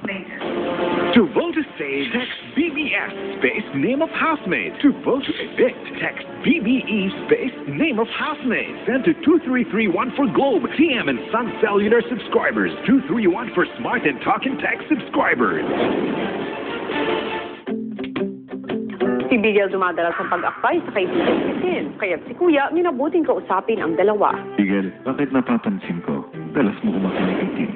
later. To vote to save, text BBS space name of housemate. To vote to evict, text BBE space name of housemate. Send to 2331 for Globe, TM, and Sun Cellular subscribers. 231 for Smart and Talk and Text subscribers. Si Bigel dumadala sa pag-akbay sa kaibigan si Tin. Kaya si Kuya, minabuting kausapin ang dalawa. Bigel, bakit napapansin ko? Dalas mo kumakinig kay Tin.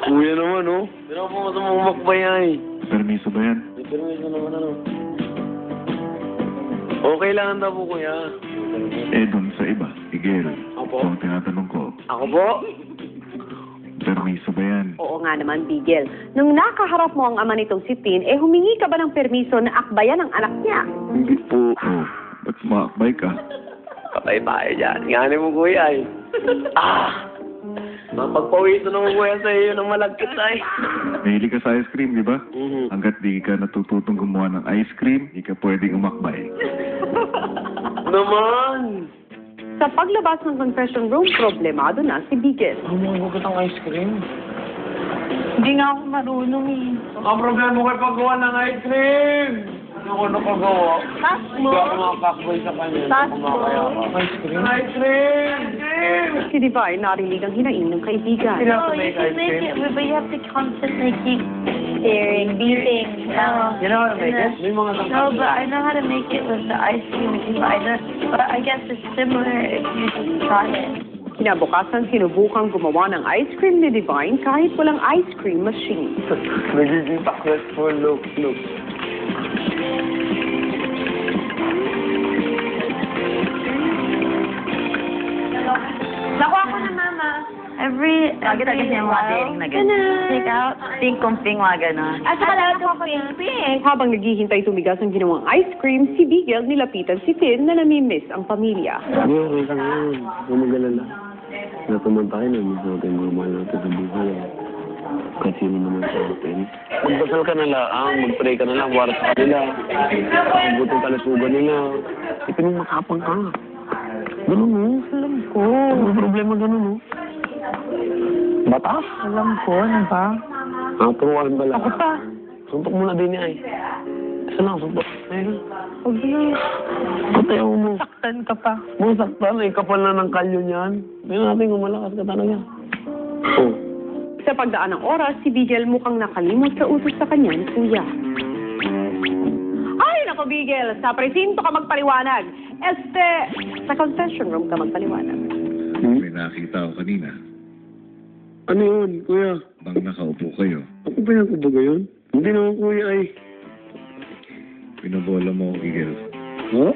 Kuya naman, oh. Pero ako mo sa mga makbayay. Permiso ba yan? May permiso naman, ano. Okay lang daw po, kuya. Eh, dun sa iba, Bigel. Opo. Kung tinatanong ko, Ako po? permiso ba yan? Oo nga naman, Bigel. Nung nakaharap mo ang ama nitong si Tin, humingi ka ba ng permiso na akbayan ang anak niya? Hindi po. Oh, ba't sumakbay ka? Patay tayo dyan. Nganin mo, kuya, eh. Mapagpawiso naman, kuya, sa iyo ng malagkit, ay. Mahilig ka sa ice cream, di ba? Mhm. Hanggat di ka natututong gumawa ng ice cream, di ka pwedeng umakbay. Naman! Sa paglabas ng confession room, problemado na si Bigel. Humugot ang ice cream. Hindi nga ako marunong eh. Ang problema ko ay paggawa ng ice cream! Ano ko nakagawa? Task mo. Hindi ako makakakbay sa kanya. Task mo. Ice cream? Ice cream! Si Divine narinig ang hinaing ng kaibigan. No, you can make it, but you have to constantly keep staring, beating. You know how to make it? May mga No, but I know how to make it with the ice cream machine. But I guess it's similar if you just try it. Kinabukasan, sinubukang gumawa ng ice cream ni Divine kahit walang ice cream machine. Nagiging successful. Look. Nakuha ko na, Mama. Every Yung mga daring na gano'n. Take out. Ping-kumping mga gano'n. At saka lahat ko pink. Habang naghihintay tumigas ang ginawang ice cream, si Bigel nilapitan si Tin na namimiss ang pamilya. Hindi, okay ka ngayon. Huwag mag-alala. Natuman tayo na miss natin mga mahal natin sa buhay. Kahit sino naman sa atin. Magdasal ka na lang, mag-pray ka na lang, para sa kanila. Mabuti ang kalusugan nila. Ipinagmakapang ka. Ganun mo. Alam ko. Ano problema ganun mo? Batas? Alam ko, ano ba? Turuan ba lang? Ako pa. Suntok mo na din niya, eh. Isa lang, suntok. Ayun. Huwag na. Patayaw mo. Saktan ka pa. Masaktan, eh. Kapal na ng kalyo niyan. Hindi natin kumalakas ka talaga. Oh. Sa pagdaan ng oras, si Bigel mukhang nakalimot sa utos sa kanya ni Kuya. Ay, nako Bigel, sa presinto ka magpaliwanag. Sa confession room ka magpaliwanag. May nakita ko kanina. Ano yun, kuya? Bang nakaupo kayo. Ako ba yung kubaga yun? Hindi naman, kuya, ay. Pinabola mo, Bigel. Ha?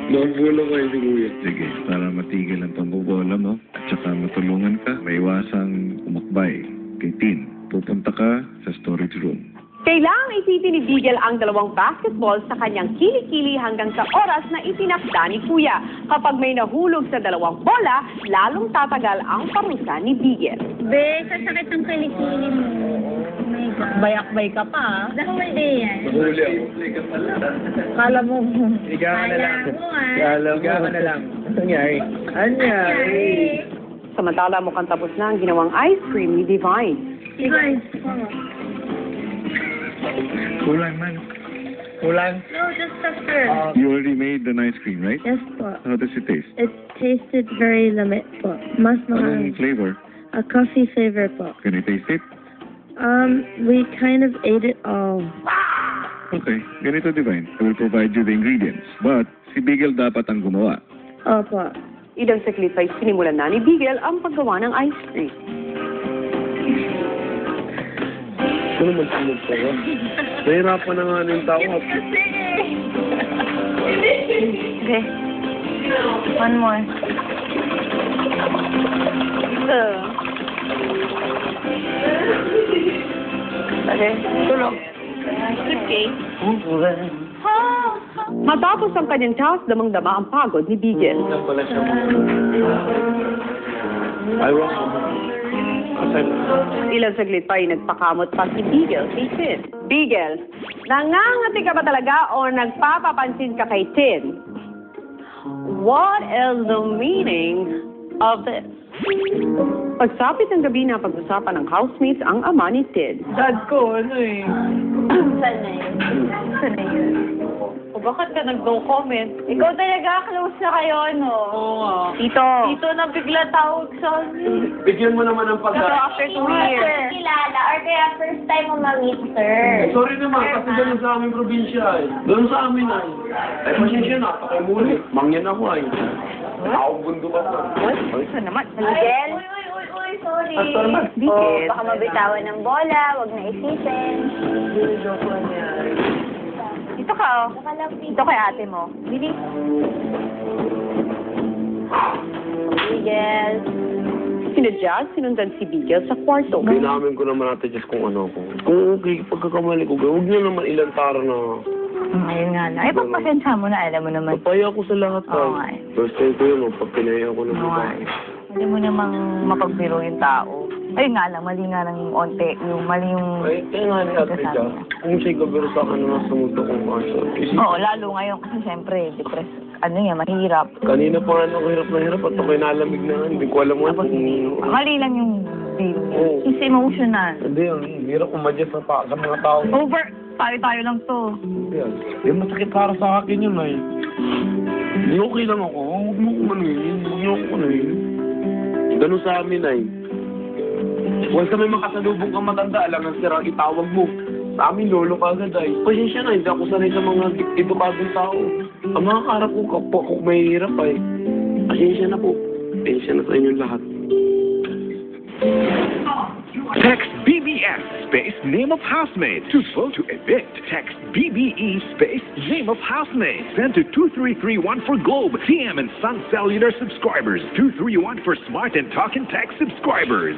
Nabola kayo si kuya. Sige, para matigil ang pambobola mo at saka matulungan ka, maiwasang umakbay kay Tin. Pupunta ka sa storage room. Kailangang isipin ni Bigel ang dalawang basketball sa kanyang kilikili hanggang sa oras na itinakda ni Kuya. Kapag may nahulog sa dalawang bola, lalong tatagal ang parusa ni Bigel. Be, sasakit ng kilikili mo. Oh my God. Bayakbay ka pa, ha? Hindi yan. Huli ako. Kala mo. Higa ka na lang. Kala mo, Higa ka na lang. Ano nangyari? Anyari? Samantala mukhang tapos na ang ginawang ice cream ni Divine. Divine. Kulang man. Kulang. No, just the first. You already made the ice cream, right? Yes po. How does it taste? It tasted very lamit po. Mas Anong mahal. flavor? A coffee flavor po. Can you taste it? We kind of ate it all. Okay, ganito Divine. I will provide you the ingredients. But si Bigel dapat ang gumawa. Opo. Ilang saglit ay sinimulan na ni Bigel ang paggawa ng ice cream. Ano magsunod ko? Nahirapan na nga yung tao. Okay. One more. Okay, tulog. Slipcase. Matapos ang kanyang task, damang-dama ang pagod ni Bigel. Yan pala siya. Ayaw ko. Ilang saglit pa ay nagpakamot pa si Bigel kay Tin. Bigel, nangangati ka ba talaga o nagpapapansin ka kay Tin? What is the meaning of this? Pagsapit ng gabi na pag-usapan ng housemates ang ama ni Tid. Dad ko, ano eh. Sana yun. Sana yun. O bakit ka nag-no comment? Ikaw talaga, close na kayo, no? Oo nga. Tito. Dito na bigla tawag sa akin. Bigyan mo naman ng So pagkain. after 2 years. Kilala, or kaya first time mo ma-meet, sir. Sorry naman, kasi ganun sa aming probinsya eh. Ganun sa amin ay. Ay, pasensya na, pakimuli. Mangyan ako ay. Ako bundok ako. Ito naman. Miguel? Uy, sorry. Bigel. Baka mabitawan ng bola, wag na isipin. Dito ka, oh. Dito kay ate mo. Bilis. Miguel. Sina Jazz, sinundan si Bigel sa kwarto. Kailangan ko naman natin just kung ano ko. Kung okay, pagkakamali ko, huwag niyo naman ilantara na. Ayun nga lang. Ay, pagpasensya mo na, alam mo naman. Papaya ko sa lahat Oo nga ay. eh. First time ko yun, pag pinaya ko ng Oo nga babae. eh. Alam mo namang mapagbiro yung tao. Ayun nga lang, mali nga lang yung onte. Yung mali yung... Ay, kaya nga ni Ate Jazz, kung siya'y gabiro sa akin na nasa mundo kong kaso. Oo, lalo ngayon kasi siyempre, depressed. Ano yan, mahirap. Kanina pa nga ako hirap na hirap at ako'y nalamig na nga. Hindi ko alam nga kung... Mali lang yung deal. Oo. It's emotional. Hindi, ang hirap kumadya sa mga tao. Over. Tayo lang to. Yan. Yung masakit para sa akin yun ay. Hindi okay lang ako. Huwag mo kong manuhin. Huwag mo kong manuhin. Ganun sa amin ay. Once na may makasalubong kang matanda, alam ang sirang itawag mo. Sa amin, lolo ka agad ay. Pasensya na, hindi ako sanay sa mga edukadong tao. Ang mga karap ko kapwa kung may hirap ay. Pasensya na po. Pasensya na sa inyong lahat. Text BBS space name of housemate to vote to evict. Text BBE space name of housemate. Send to 23331 for Globe, TM and Sun Cellular subscribers. 231 for Smart and Talk and Text subscribers.